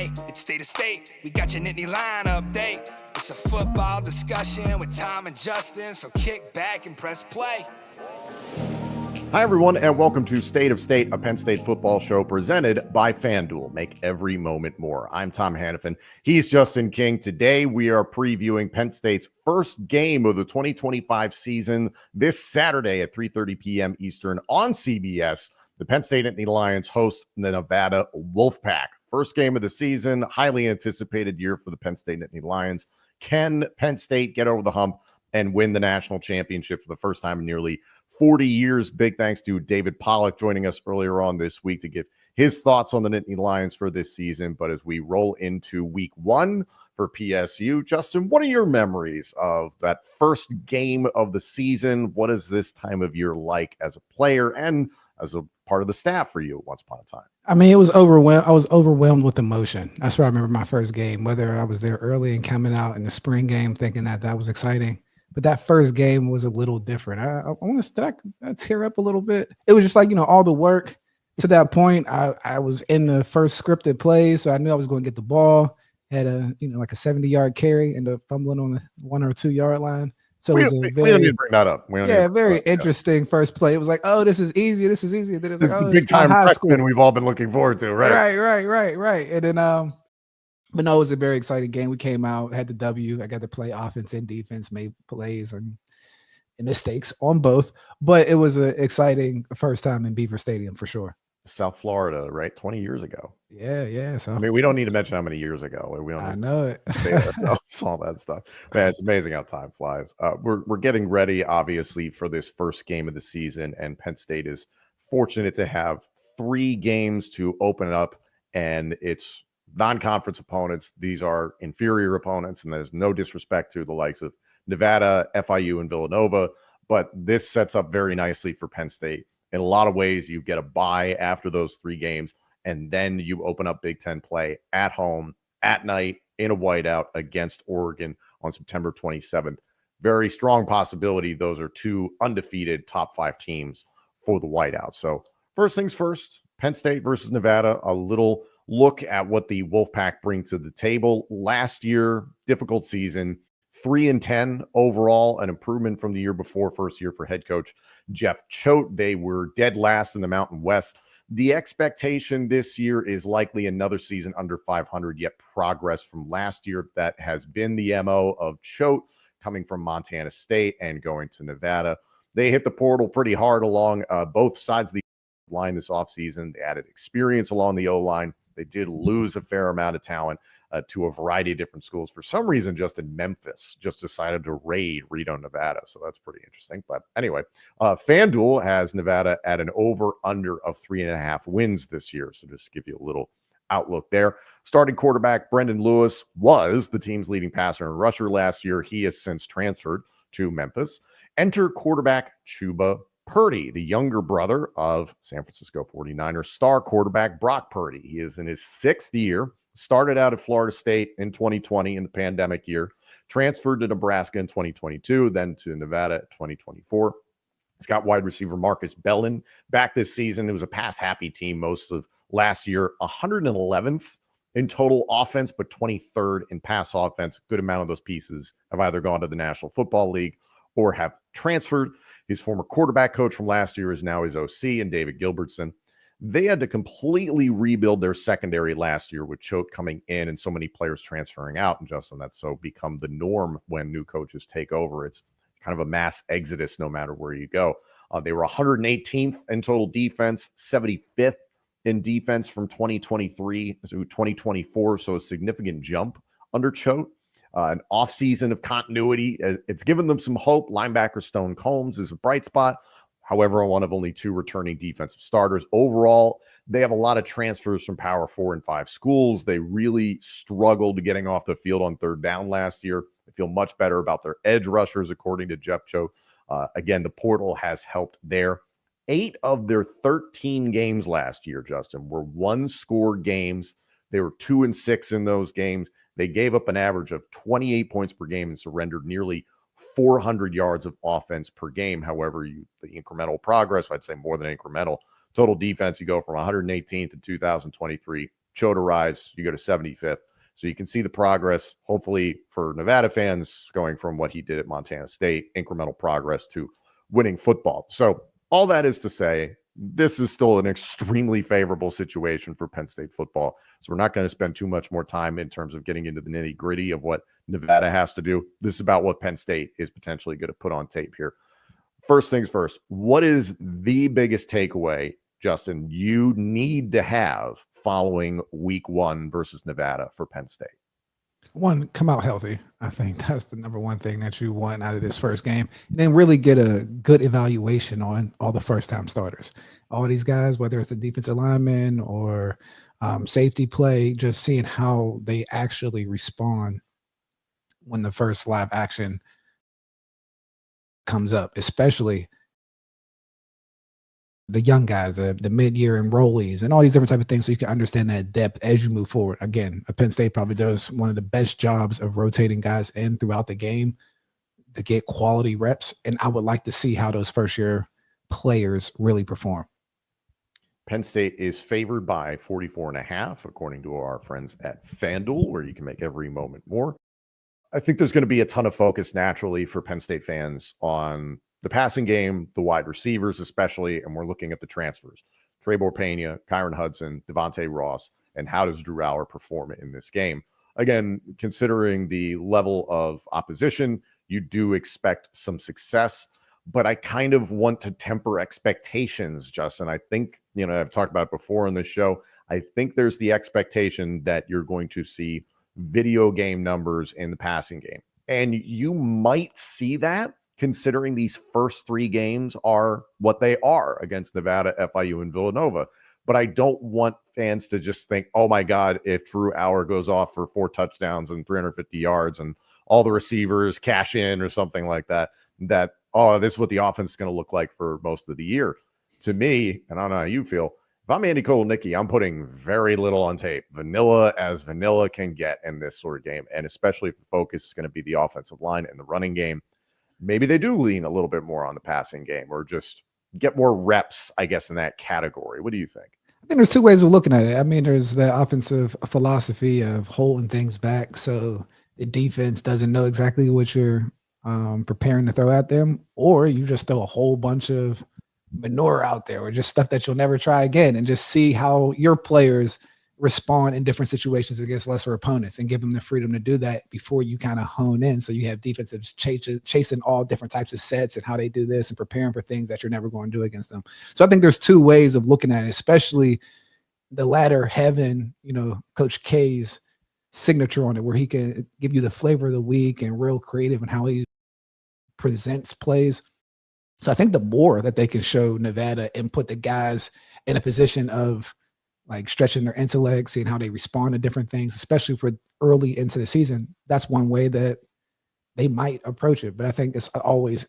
Hey, it's State of State. We got your Nittany Lion update. It's a football discussion with Tom and Justin, so kick back and press play. Hi, everyone, and welcome to State of State, a Penn State football show presented by FanDuel. Make every moment more. I'm Tom Hannafin. He's Justin King. Today, we are previewing Penn State's first game of the 2025 season this Saturday at 3:30 p.m. Eastern on CBS. The Penn State Nittany Lions host the Nevada Wolfpack. First game of the season, highly anticipated year for the Penn State Nittany Lions. Can Penn State get over the hump and win the national championship for the first time in nearly 40 years? Big thanks to David Pollock joining us earlier on this week to give his thoughts on the Nittany Lions for this season. But as we roll into week one for PSU, Justin, what are your memories of that first game of the season? What is this time of year like as a player and as a part of the staff for you once upon a time? I mean, it was overwhelmed. I was overwhelmed with emotion. That's what I remember my first game, whether I was there early and coming out in the spring game thinking that was exciting. But that first game was a little different. I want to did I tear up a little bit. It was just like, all the work to that point. I was in the first scripted play, so I knew I was going to get the ball. Had like a 70-yard carry, ended up fumbling on the 1 or 2 yard line. So it was we don't need to bring that up. Very interesting first play. It was like, oh, this is easy. This is easy. And then it was this is the big time freshman we've all been looking forward to, right? Right. And then but no, it was a very exciting game. We came out, had the W. I got to play offense and defense, made plays and mistakes on both. But it was an exciting first time in Beaver Stadium for sure. South Florida, right? 20 years ago. Yeah. So I mean, we don't need to mention how many years ago. We don't. I know it. All that stuff, man. It's amazing how time flies. We're getting ready, obviously, for this first game of the season, and Penn State is fortunate to have 3 games to open it up, and it's non-conference opponents. These are inferior opponents, and there's no disrespect to the likes of Nevada, FIU, and Villanova, but this sets up very nicely for Penn State. In a lot of ways, you get a bye after those 3 games, and then you open up Big Ten play at home, at night, in a whiteout against Oregon on September 27th. Very strong possibility those are 2 undefeated top 5 teams for the whiteout. So first things first, Penn State versus Nevada, a little look at what the Wolfpack brings to the table. Last year, difficult season, 3-10 overall, an improvement from the year before, first year for head coach Jeff Choate. They were dead last in the Mountain West. The expectation this year is likely another season under 500, yet progress from last year. That has been the MO of Choate, coming from Montana State and going to Nevada. They hit the portal pretty hard along both sides of the line this offseason. They added experience along the O-line. They did lose a fair amount of talent to a variety of different schools. For some reason, just in Memphis, just decided to raid Reno, Nevada. So that's pretty interesting. But anyway, FanDuel has Nevada at an over-under of 3.5 wins this year. So just to give you a little outlook there. Starting quarterback Brendan Lewis was the team's leading passer and rusher last year. He has since transferred to Memphis. Enter quarterback Chuba Purdy, the younger brother of San Francisco 49ers star quarterback Brock Purdy. He is in his 6th year. Started out at Florida State in 2020 in the pandemic year, transferred to Nebraska in 2022, then to Nevada in 2024. He's got wide receiver Marcus Bellin back this season. It was a pass-happy team most of last year, 111th in total offense, but 23rd in pass offense. Good amount of those pieces have either gone to the National Football League or have transferred. His former quarterback coach from last year is now his OC, and David Gilbertson. They had to completely rebuild their secondary last year with Choate coming in and so many players transferring out. And Justin, that's so become the norm when new coaches take over. It's kind of a mass exodus no matter where you go. They were 118th in total defense, 75th in defense from 2023 to 2024. So a significant jump under Choate. An offseason of continuity. It's given them some hope. Linebacker Stone Combs is a bright spot. However, one of only 2 returning defensive starters. Overall, they have a lot of transfers from Power 4 and 5 schools. They really struggled getting off the field on 3rd down last year. They feel much better about their edge rushers, according to Jeff Choate. Again, the portal has helped there. 8 of their 13 games last year, Justin, were 1-score games. They were 2-6 in those games. They gave up an average of 28 points per game and surrendered nearly 400 yards of offense per game. However, the incremental progress, I'd say more than incremental. Total defense, you go from 118th in 2023 Chota rise, you go to 75th. So you can see the progress, hopefully for Nevada fans, going from what he did at Montana State, incremental progress to winning football. So all that is to say, this is still an extremely favorable situation for Penn State football. So we're not going to spend too much more time in terms of getting into the nitty gritty of what Nevada has to do. This is about what Penn State is potentially going to put on tape here. First things first, what is the biggest takeaway, Justin, you need to have following week 1 versus Nevada for Penn State? One, come out healthy. I think that's the number one thing that you want out of this first game. And then really get a good evaluation on all the first-time starters. All these guys, whether it's the defensive lineman or safety play, just seeing how they actually respond when the first live action comes up, especially the young guys, the mid-year enrollees, and all these different type of things, so you can understand that depth as you move forward. Again, Penn State probably does one of the best jobs of rotating guys in throughout the game to get quality reps, and I would like to see how those first-year players really perform. Penn State is favored by 44.5, according to our friends at FanDuel, where you can make every moment more. I think there's going to be a ton of focus naturally for Penn State fans on the passing game, the wide receivers especially, and we're looking at the transfers. Trebor Pena, Kyron Hudson, Devontae Ross, and how does Drew Allar perform in this game? Again, considering the level of opposition, you do expect some success, but I kind of want to temper expectations, Justin. I think, I've talked about it before on this show. I think there's the expectation that you're going to see video game numbers in the passing game. And you might see that, considering these first 3 games are what they are against Nevada, FIU, and Villanova. But I don't want fans to just think, oh my God, if Drew Allar goes off for 4 touchdowns and 350 yards and all the receivers cash in or something like that, this is what the offense is going to look like for most of the year. To me, and I don't know how you feel, if I'm Andy Kotelnicki, I'm putting very little on tape. Vanilla as vanilla can get in this sort of game. And especially if the focus is going to be the offensive line and the running game. Maybe they do lean a little bit more on the passing game or just get more reps, I guess, in that category. What do you think? I think there's 2 ways of looking at it. I mean, there's the offensive philosophy of holding things back so the defense doesn't know exactly what you're preparing to throw at them, or you just throw a whole bunch of manure out there or just stuff that you'll never try again and just see how your players respond in different situations against lesser opponents and give them the freedom to do that before you kind of hone in. So you have defensives chasing all different types of sets and how they do this and preparing for things that you're never going to do against them. So I think there's 2 ways of looking at it, especially the latter having, Coach K's signature on it, where he can give you the flavor of the week and real creative in how he presents plays. So I think the more that they can show Nevada and put the guys in a position of like stretching their intellect, seeing how they respond to different things, especially for early into the season, that's one way that they might approach it. But I think it's always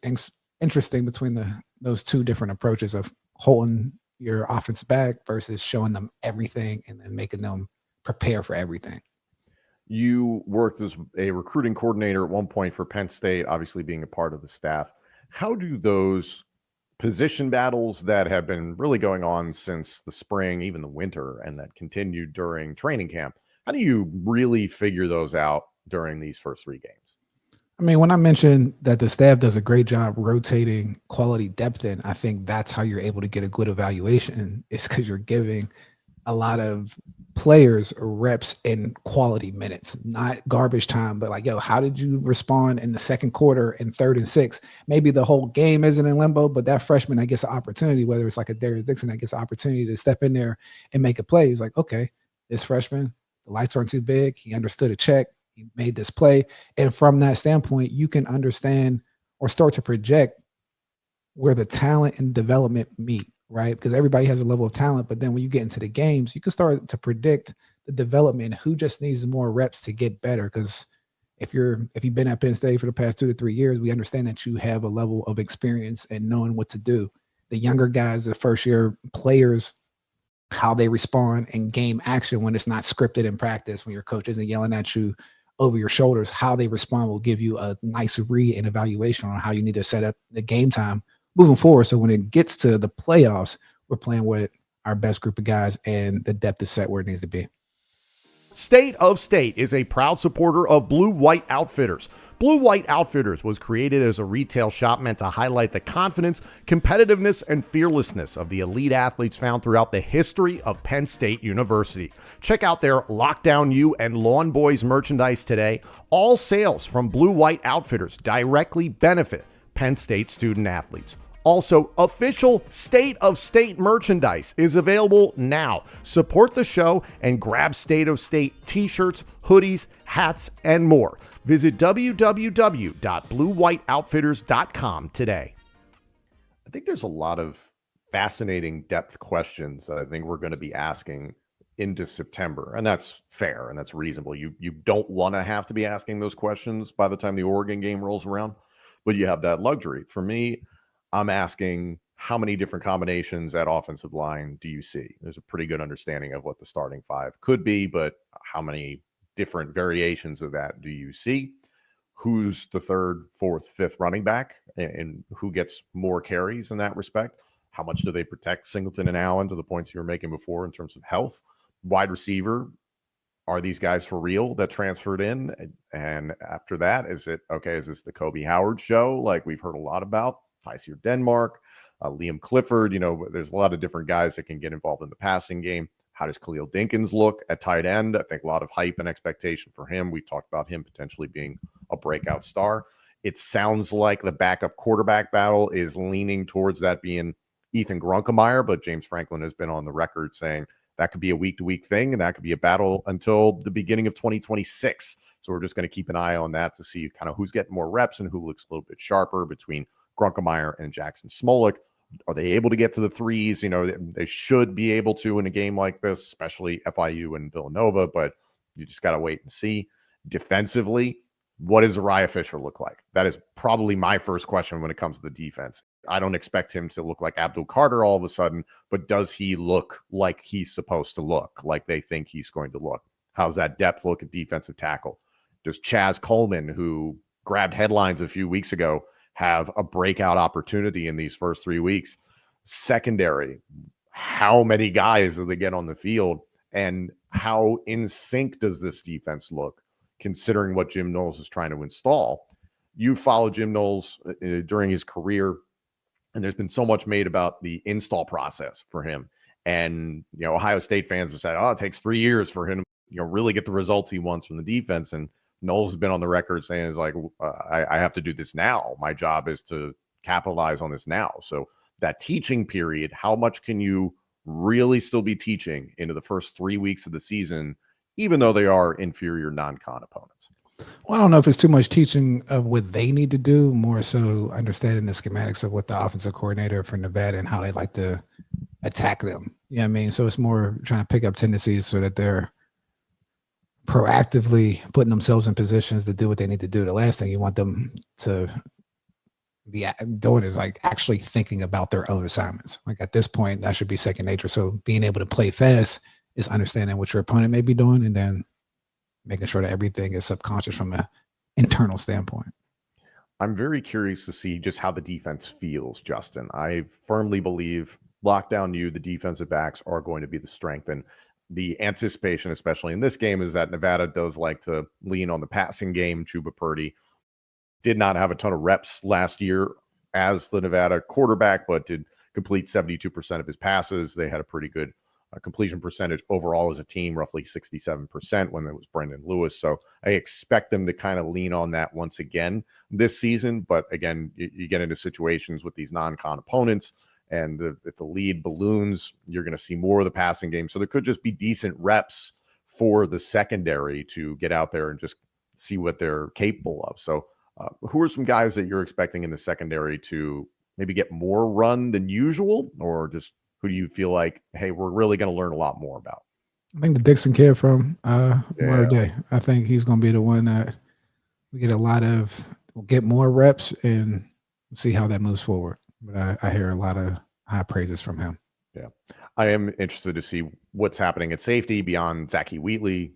interesting between those 2 different approaches of holding your offense back versus showing them everything and then making them prepare for everything. You worked as a recruiting coordinator at one point for Penn State, obviously being a part of the staff. How do those position battles that have been really going on since the spring, even the winter, and that continued during training camp, how do you really figure those out during these first 3 games? I mean, when I mentioned that the staff does a great job rotating quality depth in, I think that's how you're able to get a good evaluation. It's because you're giving a lot of players reps in quality minutes, not garbage time, but like, how did you respond in the second quarter and 3rd and 6? Maybe the whole game isn't in limbo, but that freshman that gets an opportunity, whether it's like a Darius Dixon that gets an opportunity to step in there and make a play, he's like, okay, this freshman, the lights aren't too big. He understood a check. He made this play. And from that standpoint, you can understand or start to project where the talent and development meet, right? Because everybody has a level of talent, but then when you get into the games, you can start to predict the development, who just needs more reps to get better. Because if you've been at Penn State for the past 2 to 3 years, we understand that you have a level of experience and knowing what to do. The younger guys, the first year players, how they respond in game action when it's not scripted in practice, when your coach isn't yelling at you over your shoulders, how they respond will give you a nice read and evaluation on how you need to set up the game time moving forward. So when it gets to the playoffs, we're playing with our best group of guys and the depth is set where it needs to be. State of State is a proud supporter of Blue White Outfitters. Blue White Outfitters was created as a retail shop meant to highlight the confidence, competitiveness, and fearlessness of the elite athletes found throughout the history of Penn State University. Check out their Lockdown U and Lawn Boys merchandise today. All sales from Blue White Outfitters directly benefit Penn State student athletes. Also, official State of State merchandise is available now. Support the show and grab State of State t-shirts, hoodies, hats, and more. Visit www.bluewhiteoutfitters.com today. I think there's a lot of fascinating depth questions that I think we're going to be asking into September, and that's fair and that's reasonable. You don't want to have to be asking those questions by the time the Oregon game rolls around, but you have that luxury. For me, I'm asking, how many different combinations at offensive line do you see? There's a pretty good understanding of what the starting five could be, but how many different variations of that do you see? Who's the third, fourth, fifth running back, and who gets more carries in that respect? How much do they protect Singleton and Allen to the points you were making before in terms of health? Wide receiver, are these guys for real that transferred in? And after that, is this the Kobe Howard show like we've heard a lot about? Tysier Denmark, Liam Clifford, there's a lot of different guys that can get involved in the passing game. How does Khalil Dinkins look at tight end? I think a lot of hype and expectation for him. We talked about him potentially being a breakout star. It sounds like the backup quarterback battle is leaning towards that being Ethan Grunkemeyer, but James Franklin has been on the record saying that could be a week-to-week thing, and that could be a battle until the beginning of 2026. So we're just going to keep an eye on that to see kind of who's getting more reps and who looks a little bit sharper between Grunkemeyer and Jackson Smolik. Are they able to get to the threes? They should be able to in a game like this, especially FIU and Villanova, but you just got to wait and see. Defensively, what does Uriah Fisher look like? That is probably my first question when it comes to the defense. I don't expect him to look like Abdul Carter all of a sudden, but does he look like he's supposed to look, like they think he's going to look? How's that depth look at defensive tackle? Does Chaz Coleman, who grabbed headlines a few weeks ago, have a breakout opportunity in these first 3 weeks? Secondary, how many guys do they get on the field, and how in sync does this defense look considering what Jim Knowles is trying to install? You follow Jim Knowles during his career, and there's been so much made about the install process for him. And Ohio State fans have said, it takes 3 years for him to really get the results he wants from the defense. And Knowles has been on the record saying, I have to do this now. My job is to capitalize on this now. So that teaching period, how much can you really still be teaching into the first 3 weeks of the season, even though they are inferior non-con opponents? Well, I don't know if it's too much teaching of what they need to do, more so understanding the schematics of what the offensive coordinator for Nevada and how they like to attack them. You know what I mean? So it's more trying to pick up tendencies so that they're proactively putting themselves in positions to do what they need to do. The last thing you want them to be doing is actually thinking about their other assignments. At this point, that should be second nature. So being able to play fast is understanding what your opponent may be doing and then making sure that everything is subconscious from an internal standpoint. I'm very curious to see just how the defense feels, Justin. I firmly believe Lockdown U, the defensive backs are going to be the strength. And the anticipation, especially in this game, is that Nevada does like to lean on the passing game. Chuba Purdy did not have a ton of reps last year as the Nevada quarterback, but did complete 72% of his passes. They had a pretty good completion percentage overall as a team, roughly 67% when it was Brendan Lewis. So I expect them to kind of lean on that once again this season. But again, you get into situations with these non-con opponents, and if the lead balloons, you're going to see more of the passing game. So there could just be decent reps for the secondary to get out there and just see what they're capable of. So who are some guys that you're expecting in the secondary to maybe get more run than usual, or just who do you feel like, hey, we're really going to learn a lot more about? I think the Dixon kid from Water Day. I think he's going to be the one that we get we'll get more reps and see how that moves forward. But I hear a lot of high praises from him. Yeah. I am interested to see what's happening at safety beyond Zachy Wheatley.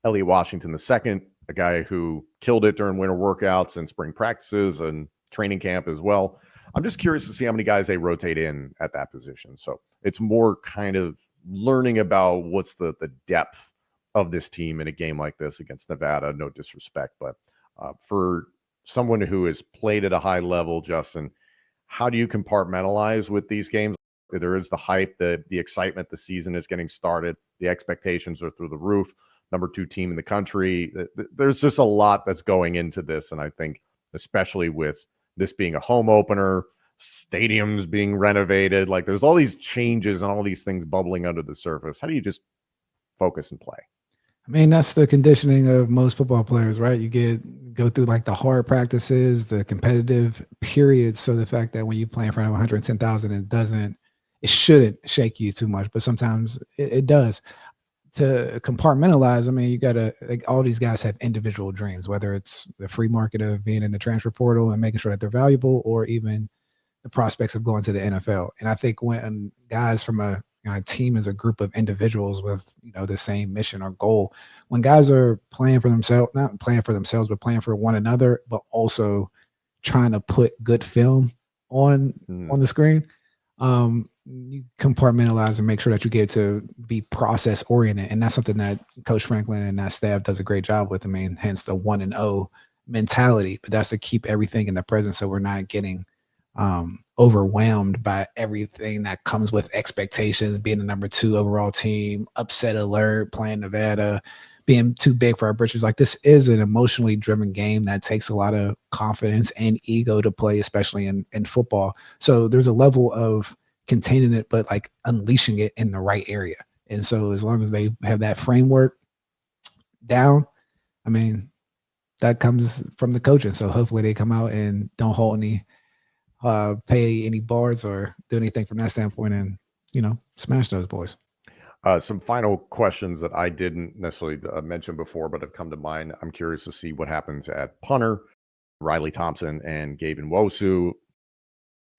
Elliot Washington II, a guy who killed it during winter workouts and spring practices and training camp as well. I'm just curious to see how many guys they rotate in at that position. So it's more kind of learning about what's the depth of this team in a game like this against Nevada. No disrespect, but for someone who has played at a high level, Justin, how do you compartmentalize with these games? There is the hype, the excitement, the season is getting started, the expectations are through the roof, number 2 team in the country. There's just a lot that's going into this, and I think especially with this being a home opener, stadiums being renovated, like there's all these changes and all these things bubbling under the surface. How do you just focus and play? I mean, that's the conditioning of most football players, right? You go through like the hard practices, the competitive periods. So the fact that when you play in front of 110,000, it shouldn't shake you too much, but sometimes it does. To compartmentalize, I mean, you got to, like, all these guys have individual dreams, whether it's the free market of being in the transfer portal and making sure that they're valuable, or even the prospects of going to the NFL. And I think when guys from a team is a group of individuals with, the same mission or goal, when guys are playing for themselves, not playing for themselves, but playing for one another, but also trying to put good film on the screen, you compartmentalize and make sure that you get to be process oriented. And that's something that Coach Franklin and that staff does a great job with. I mean, hence the 1-0 mentality, but that's to keep everything in the present. So we're not getting overwhelmed by everything that comes with expectations, being the number 2 overall team, upset alert, playing Nevada, being too big for our britches. Like, this is an emotionally driven game that takes a lot of confidence and ego to play, especially in football. So there's a level of containing it, but like unleashing it in the right area. And so as long as they have that framework down, I mean, that comes from the coaching. So hopefully they come out and don't hold any, pay any bars or do anything from that standpoint, and, smash those boys. Some final questions that I didn't necessarily mention before, but have come to mind. I'm curious to see what happens at punter, Riley Thompson and Gabe Nwosu.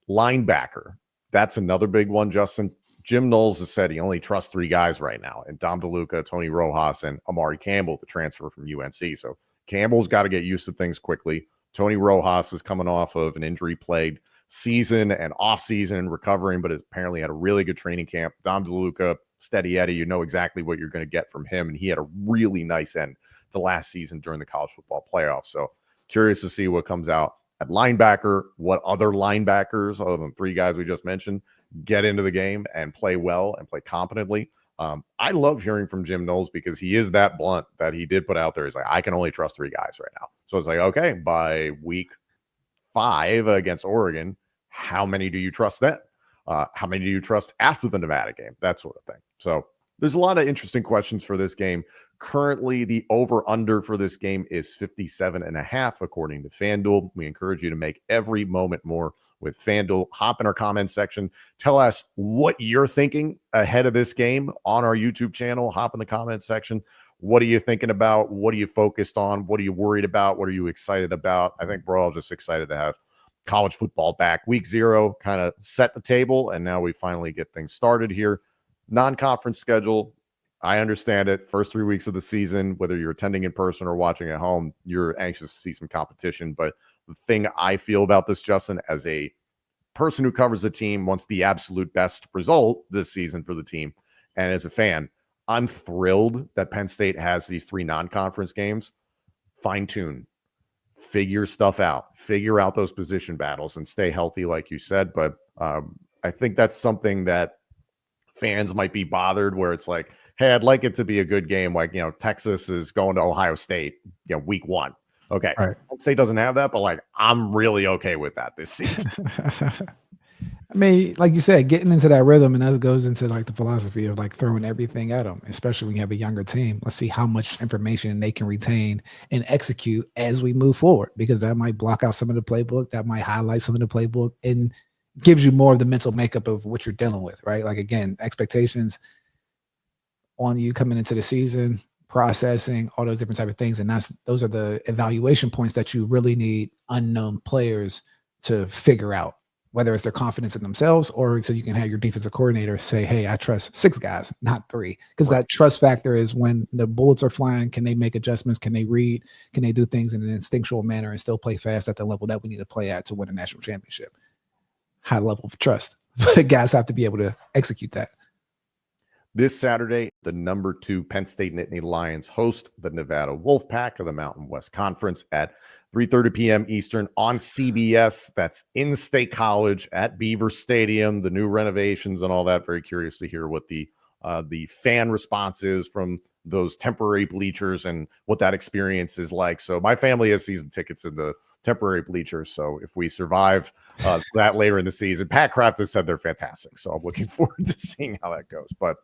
Linebacker, that's another big one, Justin. Jim Knowles has said he only trusts 3 guys right now, and Dom DeLuca, Tony Rojas, and Amari Campbell, the transfer from UNC. So Campbell's got to get used to things quickly. Tony Rojas is coming off of an injury-plagued season and off-season recovering, but apparently had a really good training camp. Dom DeLuca, steady Eddie, you know exactly what you're going to get from him, and he had a really nice end to last season during the college football playoffs. So curious to see what comes out at linebacker, what other linebackers, other than 3 guys we just mentioned, get into the game and play well and play competently. I love hearing from Jim Knowles because he is that blunt that he did put out there. He's like, I can only trust 3 guys right now. So it's like, okay, by week 5 against Oregon, how many do you trust then? How many do you trust after the Nevada game? That sort of thing. So there's a lot of interesting questions for this game. Currently, the over-under for this game is 57.5, according to FanDuel. We encourage you to make every moment more with FanDuel. Hop in our comments section. Tell us what you're thinking ahead of this game on our YouTube channel. Hop in the comments section. What are you thinking about? What are you focused on? What are you worried about? What are you excited about? I think we're all just excited to have college football back. Week 0 kind of set the table, and now we finally get things started here. Non-conference schedule, I understand it. First 3 weeks of the season, whether you're attending in person or watching at home, you're anxious to see some competition. But the thing I feel about this, Justin, as a person who covers the team, wants the absolute best result this season for the team, and as a fan, I'm thrilled that Penn State has these 3 non-conference games. Fine-tune, figure stuff out, figure out those position battles, and stay healthy, like you said. But I think that's something that fans might be bothered, where it's like, hey, I'd like it to be a good game. Like, Texas is going to Ohio State, week 1. Okay. Right. Penn State doesn't have that, but like, I'm really okay with that this season. I mean, like you said, getting into that rhythm, and that goes into like the philosophy of like throwing everything at them, especially when you have a younger team. Let's see how much information they can retain and execute as we move forward, because that might block out some of the playbook, that might highlight some of the playbook, and gives you more of the mental makeup of what you're dealing with, right? Like, again, expectations on you coming into the season, processing, all those different type of things. And those are the evaluation points that you really need unknown players to figure out, whether it's their confidence in themselves, or so you can have your defensive coordinator say, hey, I trust 6 guys, not 3. Because that trust factor is when the bullets are flying, can they make adjustments? Can they read? Can they do things in an instinctual manner and still play fast at the level that we need to play at to win a national championship? High level of trust. But guys have to be able to execute that. This Saturday, the number 2 Penn State Nittany Lions host the Nevada Wolfpack of the Mountain West Conference at 3:30 p.m. Eastern on CBS. That's in State College at Beaver Stadium, the new renovations and all that. Very curious to hear what the fan response is from those temporary bleachers and what that experience is like. So my family has season tickets in the temporary bleachers. So if we survive that later in the season, Pat Kraft has said they're fantastic. So I'm looking forward to seeing how that goes. But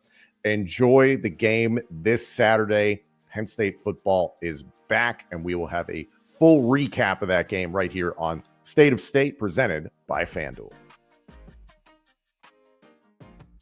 enjoy the game this Saturday. Penn State football is back, and we will have a full recap of that game right here on State of State, presented by FanDuel.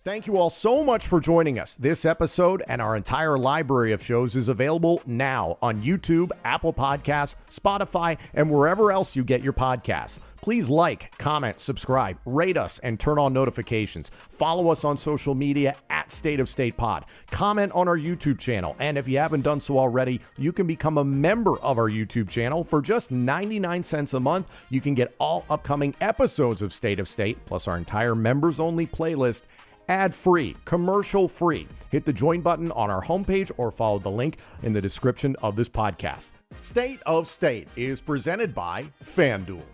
Thank you all so much for joining us. This episode and our entire library of shows is available now on YouTube, Apple Podcasts, Spotify, and wherever else you get your podcasts. Please like, comment, subscribe, rate us, and turn on notifications. Follow us on social media at State of State Pod. Comment on our YouTube channel. And if you haven't done so already, you can become a member of our YouTube channel. For just 99 cents a month, you can get all upcoming episodes of State of State, plus our entire members-only playlist, ad-free, commercial-free. Hit the join button on our homepage or follow the link in the description of this podcast. State of State is presented by FanDuel.